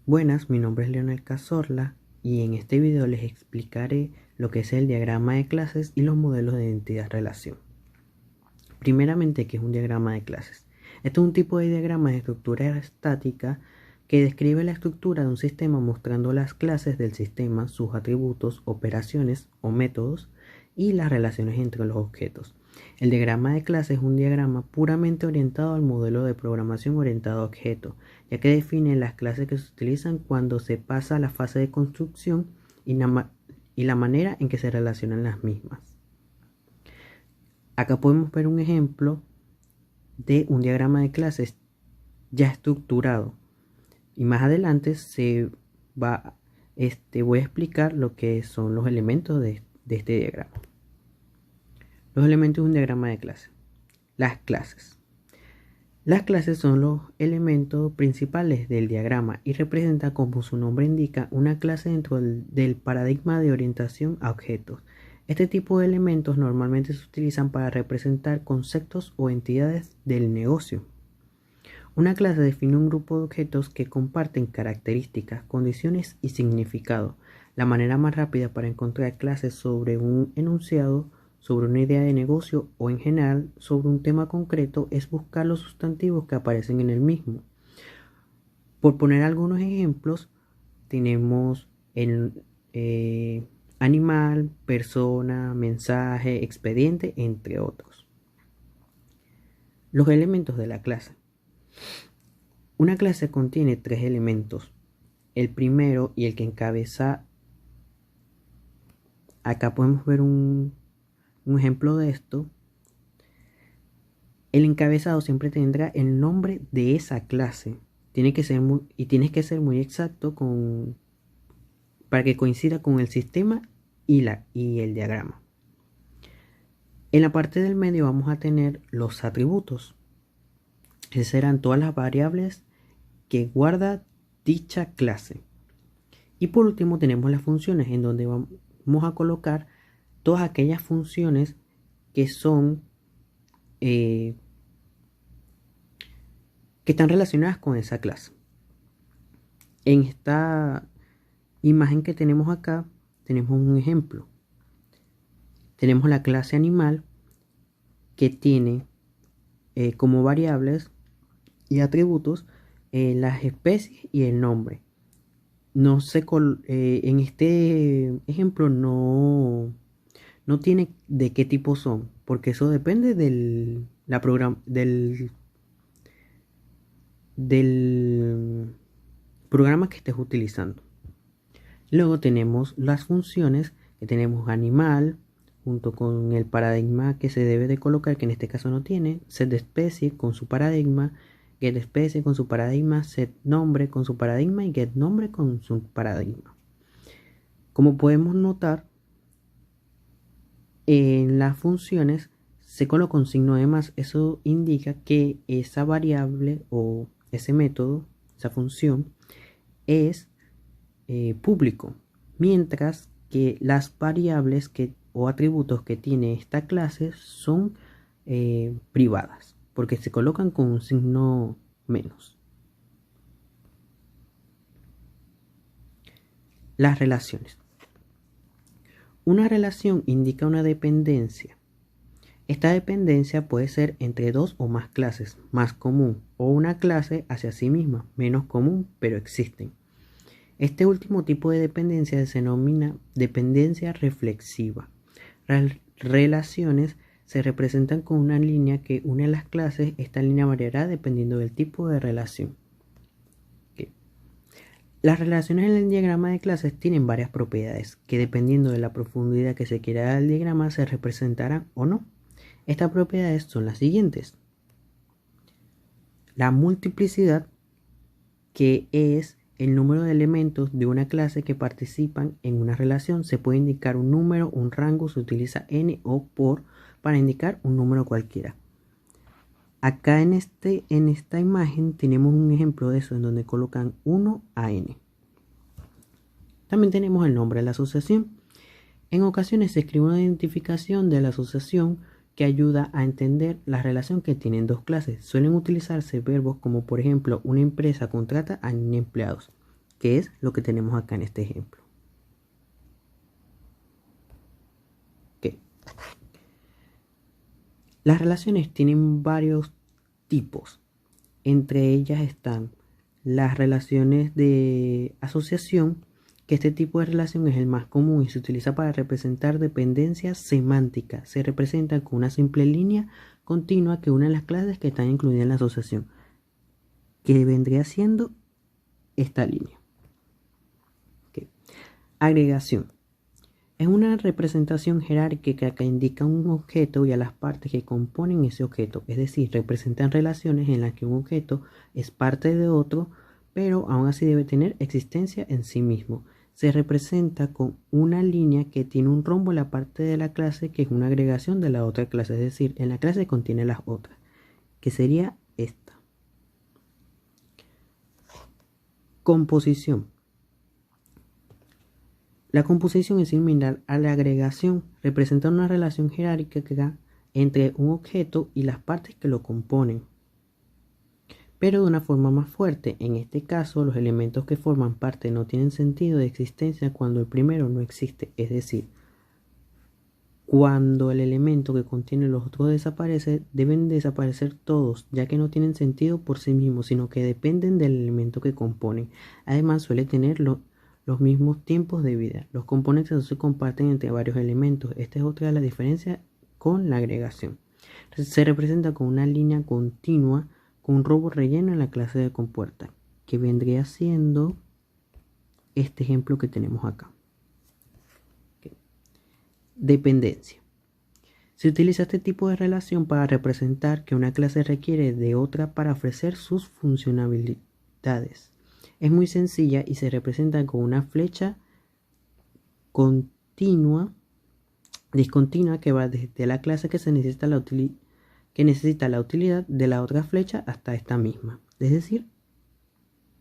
Buenas, mi nombre es Leonel Cazorla y en este video les explicaré lo que es el diagrama de clases y los modelos de identidad-relación. Primeramente, ¿qué es un diagrama de clases? Este es un tipo de diagrama de estructura estática que describe la estructura de un sistema mostrando las clases del sistema, sus atributos, operaciones o métodos y las relaciones entre los objetos. El diagrama de clases es un diagrama puramente orientado al modelo de programación orientado a objetos, ya que define las clases que se utilizan cuando se pasa a la fase de construcción y la manera en que se relacionan las mismas. Acá podemos ver un ejemplo de un diagrama de clases ya estructurado y más adelante voy a explicar lo que son los elementos de este diagrama. Los elementos de un diagrama de clase. Las clases. Las clases son los elementos principales del diagrama y representan, como su nombre indica, una clase dentro del paradigma de orientación a objetos. Este tipo de elementos normalmente se utilizan para representar conceptos o entidades del negocio. Una clase define un grupo de objetos que comparten características, condiciones y significado. La manera más rápida para encontrar clases sobre un enunciado, sobre una idea de negocio o en general sobre un tema concreto es buscar los sustantivos que aparecen en el mismo. Por poner algunos ejemplos, tenemos el animal, persona, mensaje, expediente, entre otros. Los elementos de la clase. Una clase contiene tres elementos. El primero y el que encabeza, acá podemos ver un ejemplo de esto. El encabezado siempre tendrá el nombre de esa clase. Tienes que ser muy exacto para que coincida con el sistema y el diagrama. En la parte del medio vamos a tener los atributos. Esas serán todas las variables que guarda dicha clase. Y por último tenemos las funciones, en donde vamos a colocar todas aquellas funciones que son que están relacionadas con esa clase. En esta imagen que tenemos acá tenemos un ejemplo. Tenemos la clase animal que tiene como variables y atributos las especies y el nombre. En este ejemplo no tiene de qué tipo son, porque eso depende del programa que estés utilizando. Luego tenemos las funciones, que tenemos animal, junto con el paradigma que se debe de colocar, que en este caso no tiene, set de especie con su paradigma, get especie con su paradigma, set nombre con su paradigma y get nombre con su paradigma. Como podemos notar, en las funciones se coloca un signo de más. Eso indica que esa variable o ese método, esa función, es público, mientras que las variables o atributos que tiene esta clase son privadas, porque se colocan con un signo menos. Las relaciones. Una relación indica una dependencia. Esta dependencia puede ser entre dos o más clases, más común, o una clase hacia sí misma, menos común, pero existen. Este último tipo de dependencia se denomina dependencia reflexiva. Las relaciones se representan con una línea que une las clases. Esta línea variará dependiendo del tipo de relación. Las relaciones en el diagrama de clases tienen varias propiedades que, dependiendo de la profundidad que se quiera dar al diagrama, se representarán o no. Estas propiedades son las siguientes. La multiplicidad, que es el número de elementos de una clase que participan en una relación. Se puede indicar un número, un rango, se utiliza n o por para indicar un número cualquiera. Acá en esta imagen tenemos un ejemplo de eso, en donde colocan 1 a n. También tenemos el nombre de la asociación. En ocasiones se escribe una identificación de la asociación que ayuda a entender la relación que tienen dos clases. Suelen utilizarse verbos como, por ejemplo, una empresa contrata a empleados. que es lo que tenemos acá en este ejemplo. ¿Qué? Las relaciones tienen varios tipos. Entre ellas están las relaciones de asociación, que este tipo de relación es el más común y se utiliza para representar dependencias semánticas. Se representa con una simple línea continua que une las clases que están incluidas en la asociación, que vendría siendo esta línea. Okay. Agregación. Es una representación jerárquica que indica un objeto y a las partes que componen ese objeto, es decir, representan relaciones en las que un objeto es parte de otro, pero aún así debe tener existencia en sí mismo. Se representa con una línea que tiene un rombo en la parte de la clase que es una agregación de la otra clase, es decir, en la clase contiene las otras, que sería esta. Composición. La composición es similar a la agregación, representa una relación jerárquica entre un objeto y las partes que lo componen, pero de una forma más fuerte. En este caso, los elementos que forman parte no tienen sentido de existencia cuando el primero no existe, es decir, cuando el elemento que contiene los otros desaparece, deben desaparecer todos, ya que no tienen sentido por sí mismos, sino que dependen del elemento que componen. Además, suele tener los mismos tiempos de vida. Los componentes no se comparten entre varios elementos. Esta es otra de las diferencias con la agregación. Se representa con una línea continua con un robo relleno en la clase de compuerta, que vendría siendo este ejemplo que tenemos acá. Okay. Dependencia. Se utiliza este tipo de relación para representar que una clase requiere de otra para ofrecer sus funcionalidades. Es muy sencilla y se representa con una flecha discontinua que va desde la clase que necesita la utilidad de la otra flecha hasta esta misma. Es decir,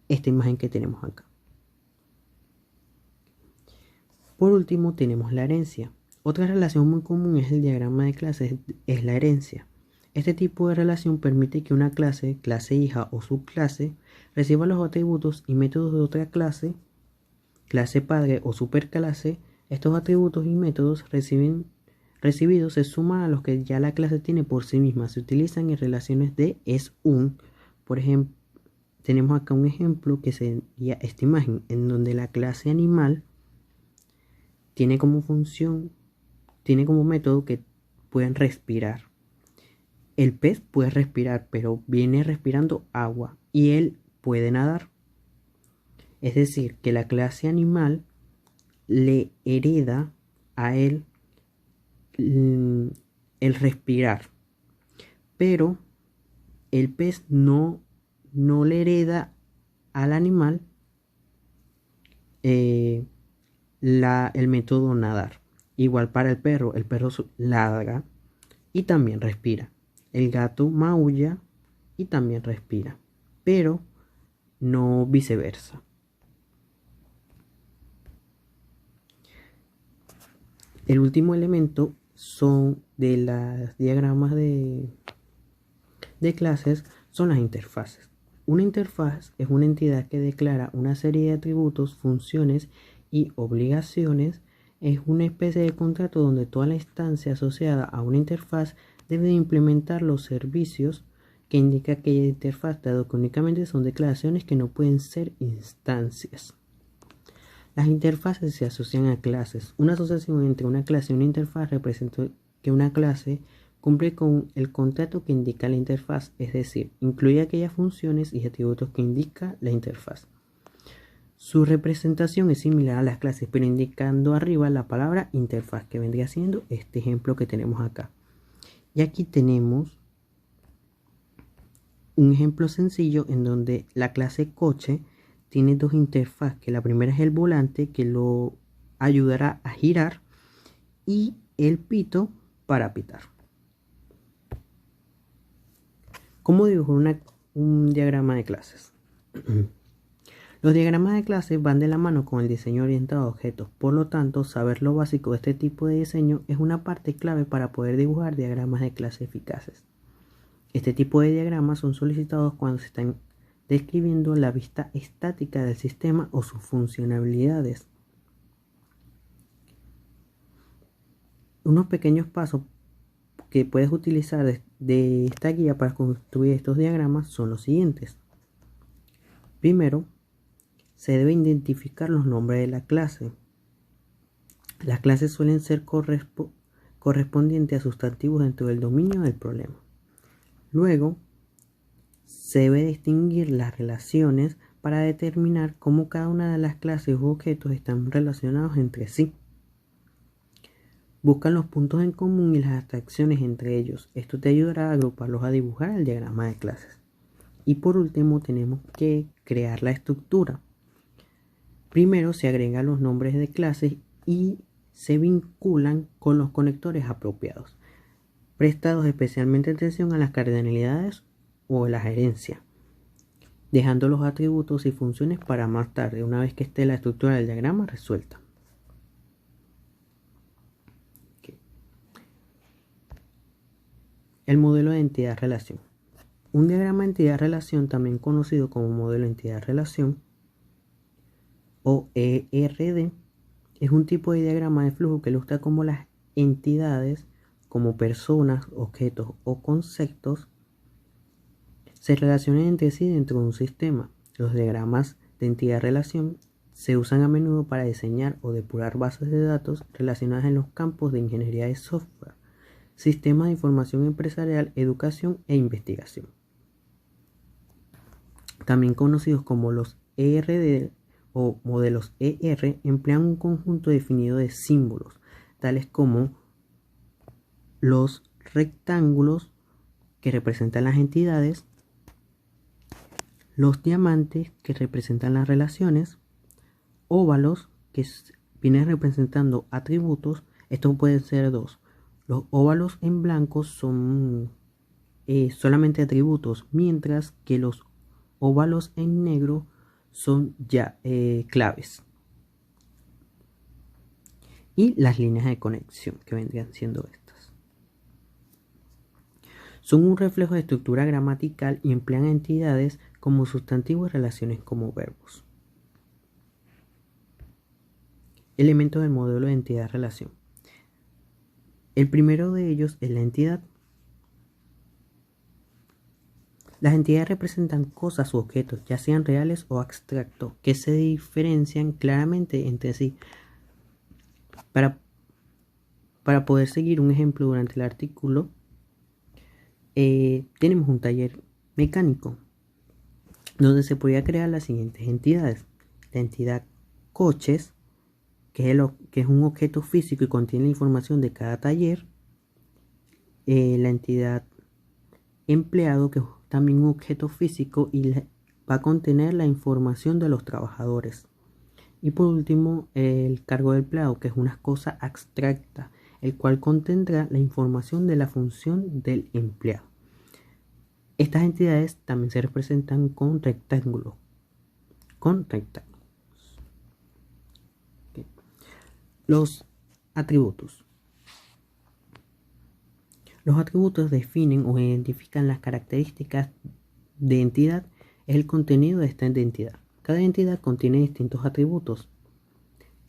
esta imagen que tenemos acá. Por último tenemos la herencia. Otra relación muy común es el diagrama de clases, es la herencia. Este tipo de relación permite que una clase hija o subclase, reciba los atributos y métodos de otra clase padre o superclase. Estos atributos y métodos recibidos se suman a los que ya la clase tiene por sí misma. Se utilizan en relaciones de es-un. Por ejemplo, tenemos acá un ejemplo que sería esta imagen, en donde la clase animal tiene como método que pueden respirar. El pez puede respirar, pero viene respirando agua y él puede nadar. Es decir, que la clase animal le hereda a él el respirar, pero el pez no le hereda al animal el método nadar. Igual para el perro ladra y también respira. El gato maulla y también respira, pero no viceversa. El último elemento son de los diagramas de clases son las interfaces. Una interfaz es una entidad que declara una serie de atributos, funciones y obligaciones. Es una especie de contrato donde toda la instancia asociada a una interfaz debe implementar los servicios que indica aquella interfaz, dado que únicamente son declaraciones que no pueden ser instancias. Las interfaces se asocian a clases. Una asociación entre una clase y una interfaz representa que una clase cumple con el contrato que indica la interfaz, es decir, incluye aquellas funciones y atributos que indica la interfaz. Su representación es similar a las clases, pero indicando arriba la palabra interfaz, que vendría siendo este ejemplo que tenemos acá. Y aquí tenemos un ejemplo sencillo en donde la clase coche tiene dos interfaces, que la primera es el volante que lo ayudará a girar y el pito para pitar. ¿Cómo dibujar un diagrama de clases? Los diagramas de clases van de la mano con el diseño orientado a objetos, por lo tanto, saber lo básico de este tipo de diseño es una parte clave para poder dibujar diagramas de clase eficaces. Este tipo de diagramas son solicitados cuando se están describiendo la vista estática del sistema o sus funcionalidades. Unos pequeños pasos que puedes utilizar de esta guía para construir estos diagramas son los siguientes. Primero, se debe identificar los nombres de la clase. Las clases suelen ser correspondientes a sustantivos dentro del dominio del problema. Luego, se debe distinguir las relaciones para determinar cómo cada una de las clases u objetos están relacionados entre sí. Buscan los puntos en común y las abstracciones entre ellos. Esto te ayudará a agruparlos a dibujar el diagrama de clases. Y por último tenemos que crear la estructura. Primero se agregan los nombres de clases y se vinculan con los conectores apropiados, prestados especialmente atención a las cardinalidades o la gerencia, dejando los atributos y funciones para más tarde, una vez que esté la estructura del diagrama resuelta. El modelo de entidad-relación. Un diagrama de entidad-relación, también conocido como modelo de entidad-relación o ERD, es un tipo de diagrama de flujo que ilustra cómo las entidades, como personas, objetos o conceptos, se relacionan entre sí dentro de un sistema. Los diagramas de entidad-relación se usan a menudo para diseñar o depurar bases de datos relacionadas en los campos de ingeniería de software, sistemas de información empresarial, educación e investigación. También conocidos como los ERD o modelos ER, emplean un conjunto definido de símbolos, tales como los rectángulos que representan las entidades, los diamantes que representan las relaciones, óvalos que vienen representando atributos. Estos pueden ser dos. Los óvalos en blanco son solamente atributos, mientras que los óvalos en negro son ya claves. Y las líneas de conexión, que vendrían siendo estas, son un reflejo de estructura gramatical y emplean entidades como sustantivos y relaciones como verbos. Elementos del modelo de entidad-relación. El primero de ellos es la entidad. Las entidades representan cosas u objetos, ya sean reales o abstractos, que se diferencian claramente entre sí. Para poder seguir un ejemplo durante el artículo, tenemos un taller mecánico donde se podría crear las siguientes entidades. La entidad coches, que es un objeto físico y contiene la información de cada taller. La entidad empleado, que es también un objeto físico y va a contener la información de los trabajadores. Y por último, el cargo del empleado, que es una cosa abstracta, el cual contendrá la información de la función del empleado. Estas entidades también se representan con rectángulos. Okay. Los atributos. Los atributos definen o identifican las características de entidad, es el contenido de esta identidad. Cada entidad contiene distintos atributos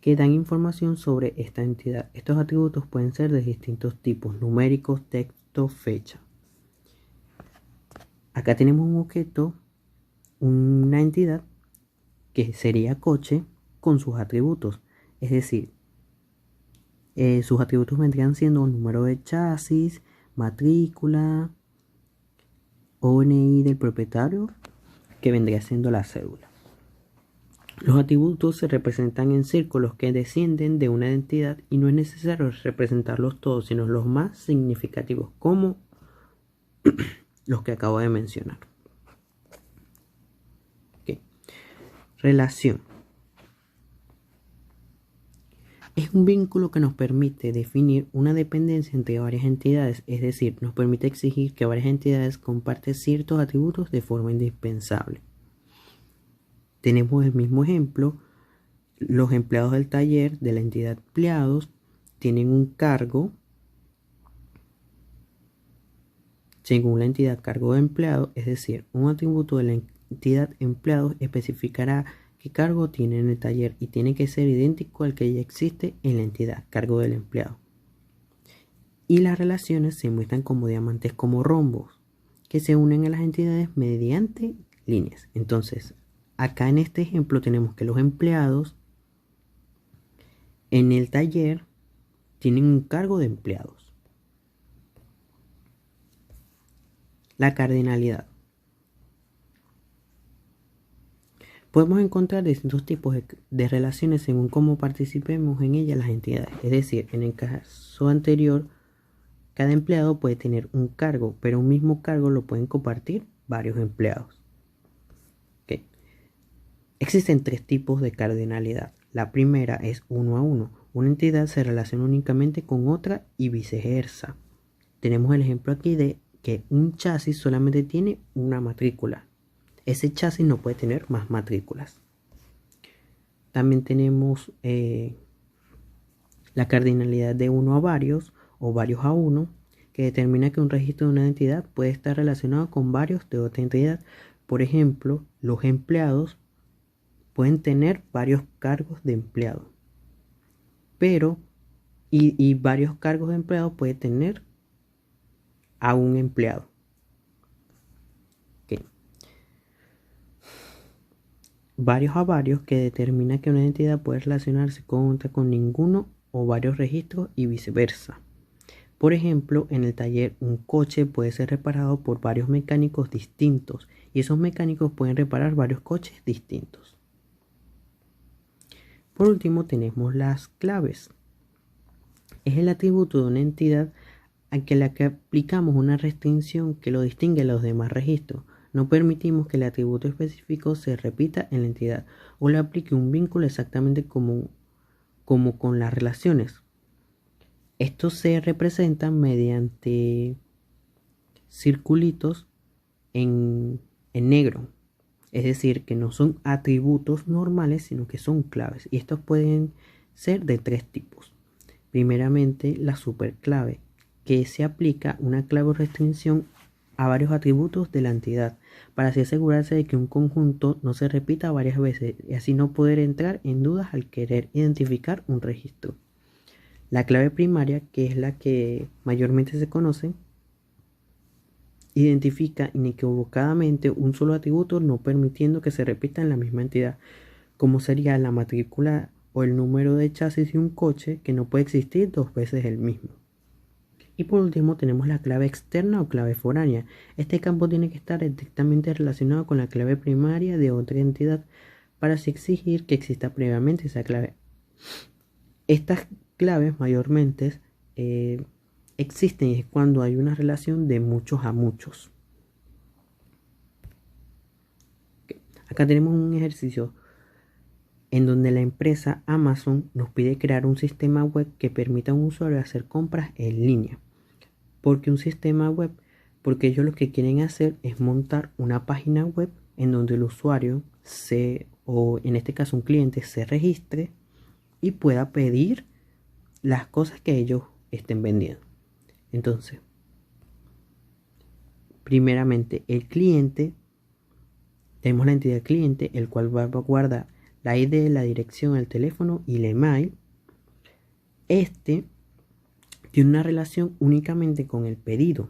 que dan información sobre esta entidad. Estos atributos pueden ser de distintos tipos: numéricos, texto, fecha. Acá tenemos un objeto, una entidad que sería coche con sus atributos, es decir, sus atributos vendrían siendo número de chasis, matrícula, ONI del propietario, que vendría siendo la cédula. Los atributos se representan en círculos que descienden de una entidad y no es necesario representarlos todos, sino los más significativos, como los que acabo de mencionar. Okay. Relación. Es un vínculo que nos permite definir una dependencia entre varias entidades, es decir, nos permite exigir que varias entidades comparten ciertos atributos de forma indispensable. Tenemos el mismo ejemplo: los empleados del taller de la entidad empleados tienen un cargo según la entidad cargo de empleado, es decir, un atributo de entidad empleados especificará qué cargo tiene en el taller y tiene que ser idéntico al que ya existe en la entidad, cargo del empleado. Y las relaciones se muestran como diamantes, como rombos, que se unen a las entidades mediante líneas. Entonces, acá en este ejemplo tenemos que los empleados en el taller tienen un cargo de empleados. La cardinalidad. Podemos encontrar distintos tipos de relaciones según cómo participemos en ellas las entidades. Es decir, en el caso anterior, cada empleado puede tener un cargo, pero un mismo cargo lo pueden compartir varios empleados. Okay. Existen 3 tipos de cardinalidad. La primera es 1 a 1. Una entidad se relaciona únicamente con otra y viceversa. Tenemos el ejemplo aquí de que un chasis solamente tiene una matrícula. Ese chasis no puede tener más matrículas. También tenemos la cardinalidad de 1 a varios o varios a 1, que determina que un registro de una entidad puede estar relacionado con varios de otra entidad. Por ejemplo, los empleados pueden tener varios cargos de empleado, pero y varios cargos de empleado puede tener a un empleado. Okay. Varios a varios, que determina que una entidad puede relacionarse con ninguno o varios registros y viceversa. Por ejemplo, en el taller un coche puede ser reparado por varios mecánicos distintos y esos mecánicos pueden reparar varios coches distintos. Por último, tenemos las claves. Es el atributo de una entidad a la que aplicamos una restricción que lo distingue de los demás registros. No permitimos que el atributo específico se repita en la entidad o le aplique un vínculo exactamente como con las relaciones. Estos se representan mediante circulitos en negro. Es decir, que no son atributos normales, sino que son claves. Y estos pueden ser de 3 tipos. Primeramente, la superclave, que se aplica una clave o restricción a varios atributos de la entidad, para así asegurarse de que un conjunto no se repita varias veces y así no poder entrar en dudas al querer identificar un registro. La clave primaria, que es la que mayormente se conoce, identifica inequívocamente un solo atributo, no permitiendo que se repita en la misma entidad, como sería la matrícula o el número de chasis de un coche, que no puede existir 2 veces el mismo. Y por último tenemos la clave externa o clave foránea. Este campo tiene que estar estrictamente relacionado con la clave primaria de otra entidad para así exigir que exista previamente esa clave. Estas claves mayormente existen cuando hay una relación de muchos a muchos. Acá tenemos un ejercicio en donde la empresa Amazon nos pide crear un sistema web que permita a un usuario hacer compras en línea. ¿Por qué un sistema web? Porque ellos lo que quieren hacer es montar una página web en donde el usuario o en este caso un cliente, se registre y pueda pedir las cosas que ellos estén vendiendo. Entonces, primeramente el cliente, tenemos la entidad cliente, el cual va a guardar la ID, la dirección, el teléfono y el email. Este tiene una relación únicamente con el pedido,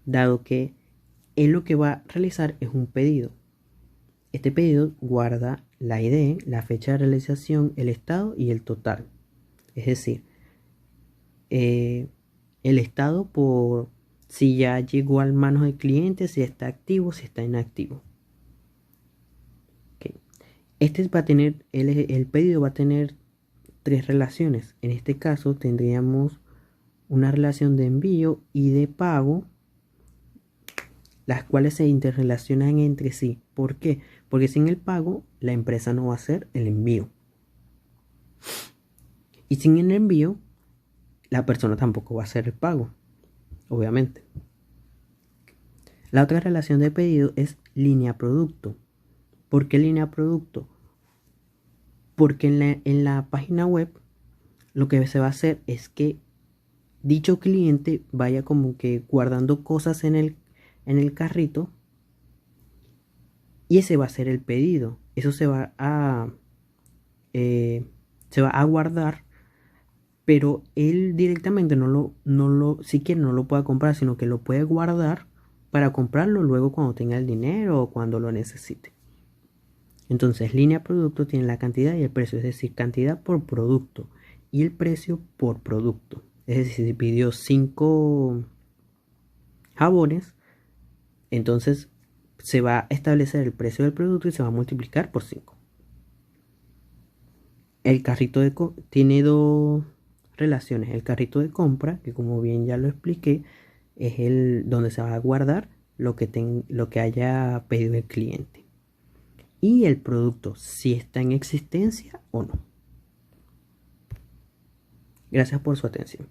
dado que él lo que va a realizar es un pedido. Este pedido guarda la ID, la fecha de realización, el estado y el total. Es decir, el estado por si ya llegó a manos del cliente, si está activo, si está inactivo. Okay. Este va a tener, el pedido va a tener 3 relaciones. En este caso tendríamos una relación de envío y de pago, las cuales se interrelacionan entre sí. ¿Por qué? Porque sin el pago la empresa no va a hacer el envío. Y sin el envío la persona tampoco va a hacer el pago, obviamente. La otra relación de pedido es línea producto. ¿Por qué línea producto? Porque en la página web lo que se va a hacer es que dicho cliente vaya como que guardando cosas en el carrito y ese va a ser el pedido. Eso se va a guardar, pero él directamente si quiere no lo puede comprar, sino que lo puede guardar para comprarlo luego cuando tenga el dinero o cuando lo necesite. Entonces, línea producto tiene la cantidad y el precio, es decir, cantidad por producto y el precio por producto. Es decir, si pidió 5 jabones, entonces se va a establecer el precio del producto y se va a multiplicar por 5. El carrito tiene dos relaciones. El carrito de compra, que como bien ya lo expliqué, es el donde se va a guardar lo que haya pedido el cliente. Y el producto, si está en existencia o no. Gracias por su atención.